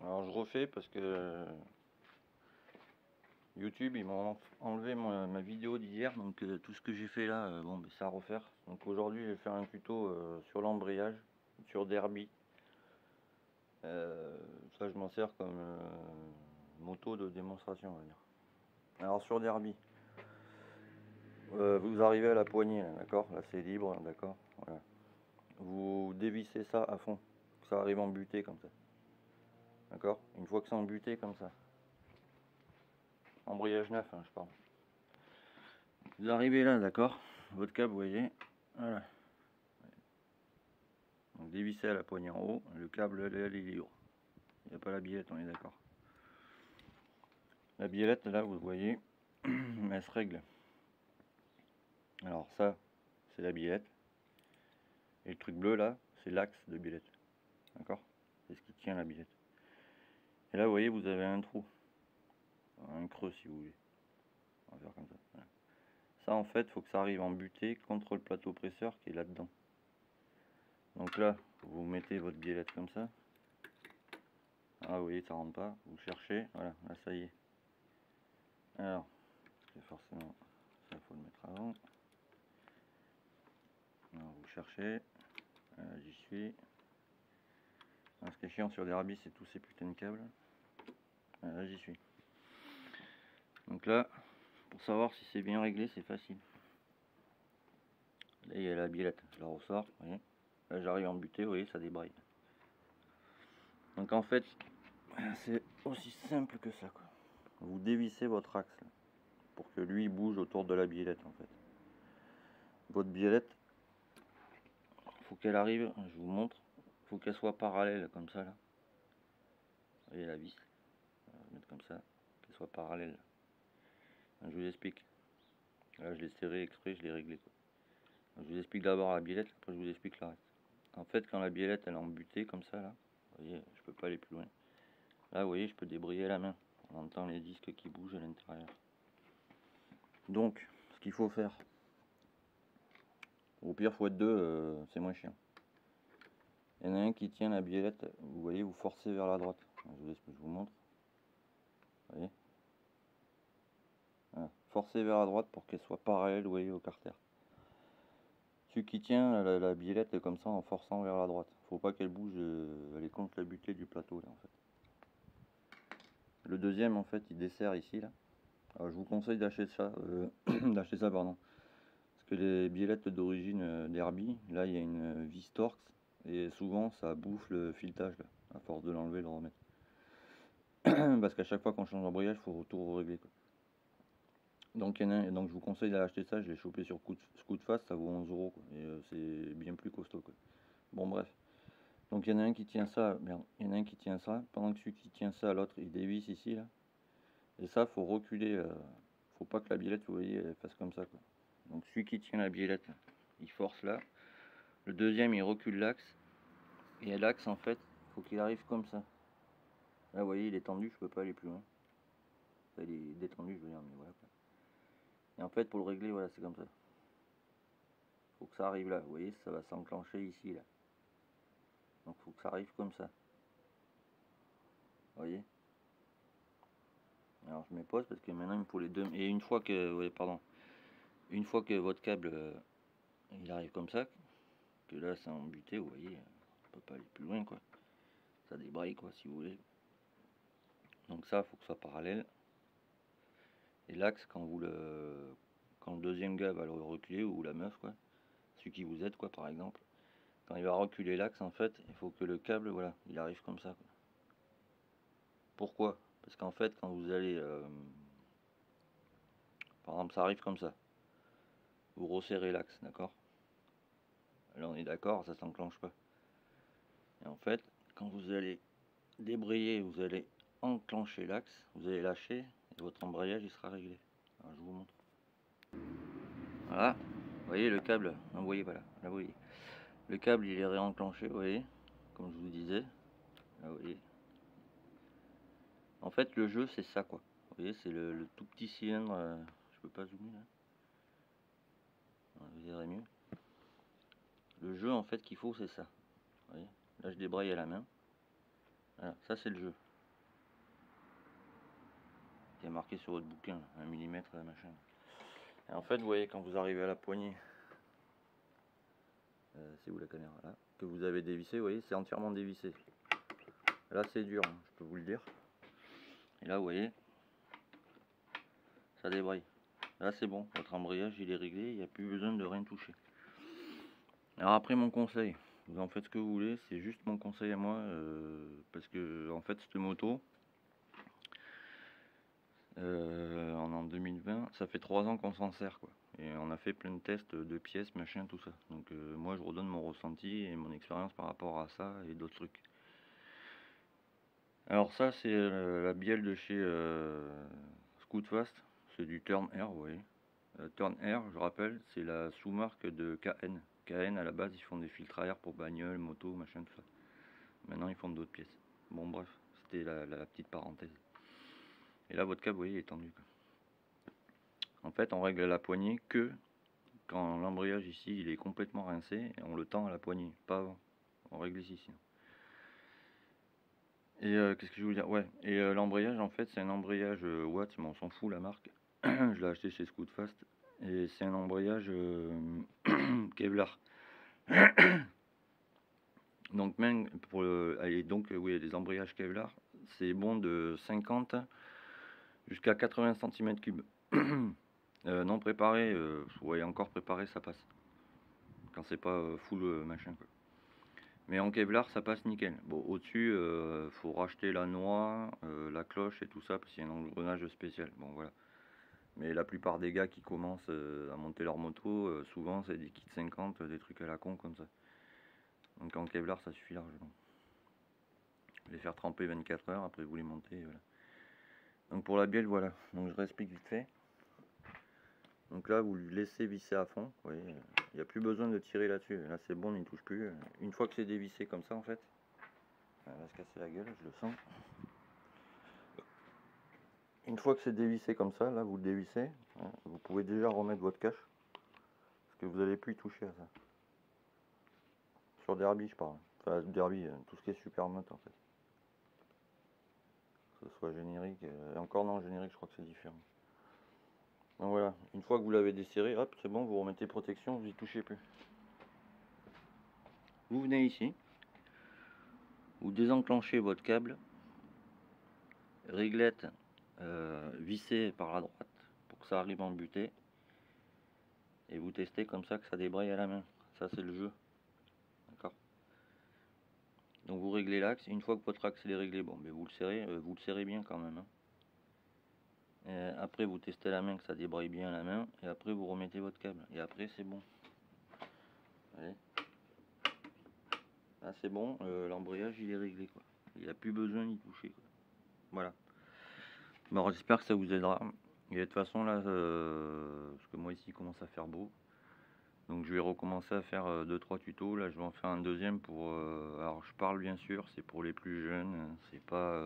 Alors je refais parce que YouTube ils m'ont enlevé ma vidéo d'hier, donc tout ce que j'ai fait là, bon ben, c'est à refaire. Donc aujourd'hui je vais faire un tuto sur l'embrayage, sur Derby. Ça je m'en sers comme moto de démonstration on va dire. Alors sur Derby, vous arrivez à la poignée là, d'accord? Là c'est libre, d'accord? Voilà. Vous dévissez ça à fond, que ça arrive en butée comme ça. D'accord? Une fois que c'est en butée comme ça. Embrayage neuf, hein, je parle. Vous arrivez là, d'accord? Votre câble, vous voyez, voilà. Donc dévissez à la poignée en haut, le câble là, il est libre. Il n'y a pas la biellette, on est d'accord. La biellette, là, vous voyez, elle se règle. Alors ça, c'est la biellette. Et le truc bleu, là, c'est l'axe de biellette. D'accord? C'est ce qui tient la biellette. Et là, vous voyez, vous avez un trou. Un creux, si vous voulez. On va faire comme ça. Voilà. Ça, en fait, il faut que ça arrive en butée contre le plateau presseur qui est là-dedans. Donc là, vous mettez votre biellette comme ça. Ah, vous voyez, ça rentre pas. Vous cherchez. Voilà, là, ça y est. Alors, c'est forcément, ça faut le mettre avant. Alors, vous cherchez. J'y suis. Alors, ce qui est chiant sur Derby, c'est tous ces putains de câbles. Là, j'y suis. Donc là, pour savoir si c'est bien réglé, c'est facile. Là, il y a la biellette. Je la ressors. Vous voyez. Là, j'arrive en butée. Vous voyez, ça débraille. Donc en fait, c'est aussi simple que ça, quoi. Vous dévissez votre axe là, pour que lui bouge autour de la biellette en fait. Votre biellette, faut qu'elle arrive, je vous montre, faut qu'elle soit parallèle comme ça là. Vous voyez la vis, on va mettre comme ça, qu'elle soit parallèle. Je vous explique. Là je l'ai serré exprès, je l'ai réglé quoi. Je vous explique d'abord la biellette, après je vous explique le reste. En fait quand la biellette elle est embutée comme ça là, vous voyez, je peux pas aller plus loin. Là vous voyez, je peux débrayer la main. On entend les disques qui bougent à l'intérieur. Donc, ce qu'il faut faire, au pire faut être deux, c'est moins chiant. Il y en a un qui tient la biellette, vous voyez, vous forcez vers la droite. Je vous montre. Vous voyez, voilà. Forcez vers la droite pour qu'elle soit parallèle, vous voyez, au carter. Celui qui tient la biellette comme ça en forçant vers la droite. Faut pas qu'elle bouge, elle est contre la butée du plateau là en fait. Le deuxième en fait il dessert ici là. Alors, je vous conseille d'acheter ça, d'acheter ça pardon. Parce que les biellettes d'origine Derby, là il y a une vis Torx et souvent ça bouffe le filetage là, à force de l'enlever et le remettre. Parce qu'à chaque fois qu'on change d'embrayage, il faut tout régler quoi. Donc, donc je vous conseille d'acheter ça, je l'ai chopé sur coup de face, ça vaut 11 euros quoi, et c'est bien plus costaud quoi. Bon bref. Donc il y en a un qui tient ça, merde, il y en a un qui tient ça, pendant que celui qui tient ça, l'autre il dévisse ici là. Et ça faut reculer, faut pas que la biellette vous voyez elle fasse comme ça quoi. Donc celui qui tient la biellette, il force là. Le deuxième il recule l'axe. Et l'axe en fait, faut qu'il arrive comme ça. Là vous voyez il est tendu, je peux pas aller plus loin. Enfin, il est détendu je veux dire, mais voilà quoi. Et en fait pour le régler voilà c'est comme ça. Faut que ça arrive là, vous voyez ça va s'enclencher ici là. Donc faut que ça arrive comme ça. Vous voyez. Alors je mets pause parce que maintenant il me faut les deux. Et une fois que, ouais, pardon, une fois que votre câble il arrive comme ça, que là c'est embuté, vous voyez, on peut pas aller plus loin quoi. Ça débraille quoi si vous voulez. Donc ça faut que ce soit parallèle. Et l'axe quand le deuxième gars va le reculer ou la meuf quoi, celui qui vous aide quoi par exemple, quand il va reculer l'axe en fait, il faut que le câble voilà, il arrive comme ça quoi. Pourquoi? Parce qu'en fait quand vous allez par exemple ça arrive comme ça. Vous resserrez l'axe, d'accord? Là on est d'accord, ça s'enclenche pas. Et en fait, quand vous allez débrayer, vous allez enclencher l'axe, vous allez lâcher et votre embrayage il sera réglé. Alors je vous montre. Voilà, vous voyez le câble, vous voyez voilà, là vous voyez. Le câble il est réenclenché, vous voyez, comme je vous disais. Là vous voyez. En fait le jeu c'est ça quoi. Vous voyez c'est le tout petit cylindre, je peux pas zoomer là. Vous verrez mieux. Le jeu en fait qu'il faut c'est ça. Vous voyez, là je débraye à la main. Voilà, ça c'est le jeu. Qui est marqué sur votre bouquin, 1 mm machin. Et en fait, vous voyez, quand vous arrivez à la poignée, c'est où la caméra là, que vous avez dévissé, vous voyez, c'est entièrement dévissé. Là c'est dur, hein, je peux vous le dire. Et là vous voyez, ça débraye. Là c'est bon, votre embrayage il est réglé, il n'y a plus besoin de rien toucher. Alors après, mon conseil, vous en faites ce que vous voulez, c'est juste mon conseil à moi, parce que en fait cette moto, en 2020, ça fait 3 ans qu'on s'en sert quoi. Et on a fait plein de tests de pièces, machin, tout ça. Donc moi je redonne mon ressenti et mon expérience par rapport à ça et d'autres trucs. Alors ça c'est la bielle de chez Scootfast, c'est du Turn Air, vous voyez. Turn Air, je rappelle, c'est la sous-marque de KN. KN à la base ils font des filtres à air pour bagnoles, moto, machin, tout ça. Maintenant ils font d'autres pièces. Bon bref, c'était la petite parenthèse. Et là votre câble, vous voyez, il est tendu quoi. En fait on règle la poignée que quand l'embrayage ici il est complètement rincé, et on le tend à la poignée, pas avant. On règle ici. Et qu'est-ce que je voulais dire? Ouais, et l'embrayage en fait c'est un embrayage Watts, mais on s'en fout la marque. Je l'ai acheté chez Scootfast. Et c'est un embrayage Kevlar. Donc même pour et donc oui, les embrayages Kevlar, c'est bon de 50 jusqu'à 80 cm3. Non préparé, ouais, encore préparé ça passe. Quand c'est pas full machin quoi. Mais en Kevlar ça passe nickel. Bon, au-dessus faut racheter la noix, la cloche et tout ça parce qu'il y a un engrenage spécial. Bon voilà. Mais la plupart des gars qui commencent à monter leur moto, souvent c'est des kits 50, des trucs à la con comme ça. Donc en Kevlar ça suffit largement. Les faire tremper 24 heures, après vous les montez, voilà. Donc pour la bielle, voilà. Donc je réexplique vite fait. Donc là vous le laissez visser à fond, vous voyez, il n'y a plus besoin de tirer là-dessus. Là c'est bon, il ne touche plus. Une fois que c'est dévissé comme ça en fait, elle va se casser la gueule, je le sens. Une fois que c'est dévissé comme ça, là vous le dévissez, hein, vous pouvez déjà remettre votre cache, parce que vous n'allez plus y toucher à ça. Sur Derby je parle, enfin Derby, tout ce qui est Supermoto en fait. Que ce soit générique, et encore non, générique je crois que c'est différent. Donc voilà, une fois que vous l'avez desserré, hop, c'est bon, vous remettez protection, vous y touchez plus. Vous venez ici, vous désenclenchez votre câble, réglette vissée par la droite pour que ça arrive en butée, et vous testez comme ça que ça débraye à la main. Ça c'est le jeu, d'accord. Donc vous réglez l'axe, une fois que votre axe est réglé, bon, mais vous le serrez bien quand même. Hein. Après vous testez la main que ça débraye bien à la main, et après vous remettez votre câble, et après c'est bon. Allez. Là c'est bon, l'embrayage il est réglé quoi. Il n'y a plus besoin d'y toucher quoi. Voilà. Bon, j'espère que ça vous aidera. Et de toute façon là, parce que moi ici il commence à faire beau. Donc je vais recommencer à faire 2-3 tutos. Là je vais en faire un deuxième pour. Alors je parle bien sûr, c'est pour les plus jeunes. C'est pas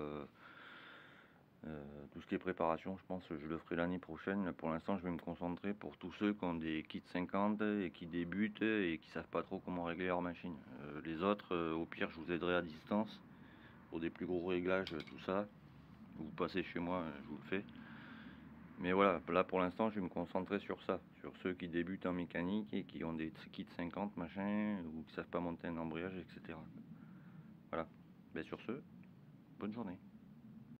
tout ce qui est préparation, je pense que je le ferai l'année prochaine. Pour l'instant je vais me concentrer pour tous ceux qui ont des kits 50 et qui débutent et qui savent pas trop comment régler leur machine. Les autres, au pire je vous aiderai à distance pour des plus gros réglages, tout ça. Vous passez chez moi, je vous le fais. Mais voilà, là pour l'instant je vais me concentrer sur ça, sur ceux qui débutent en mécanique et qui ont des kits 50 machin, ou qui savent pas monter un embrayage, etc. Voilà. Ben sur ce, bonne journée.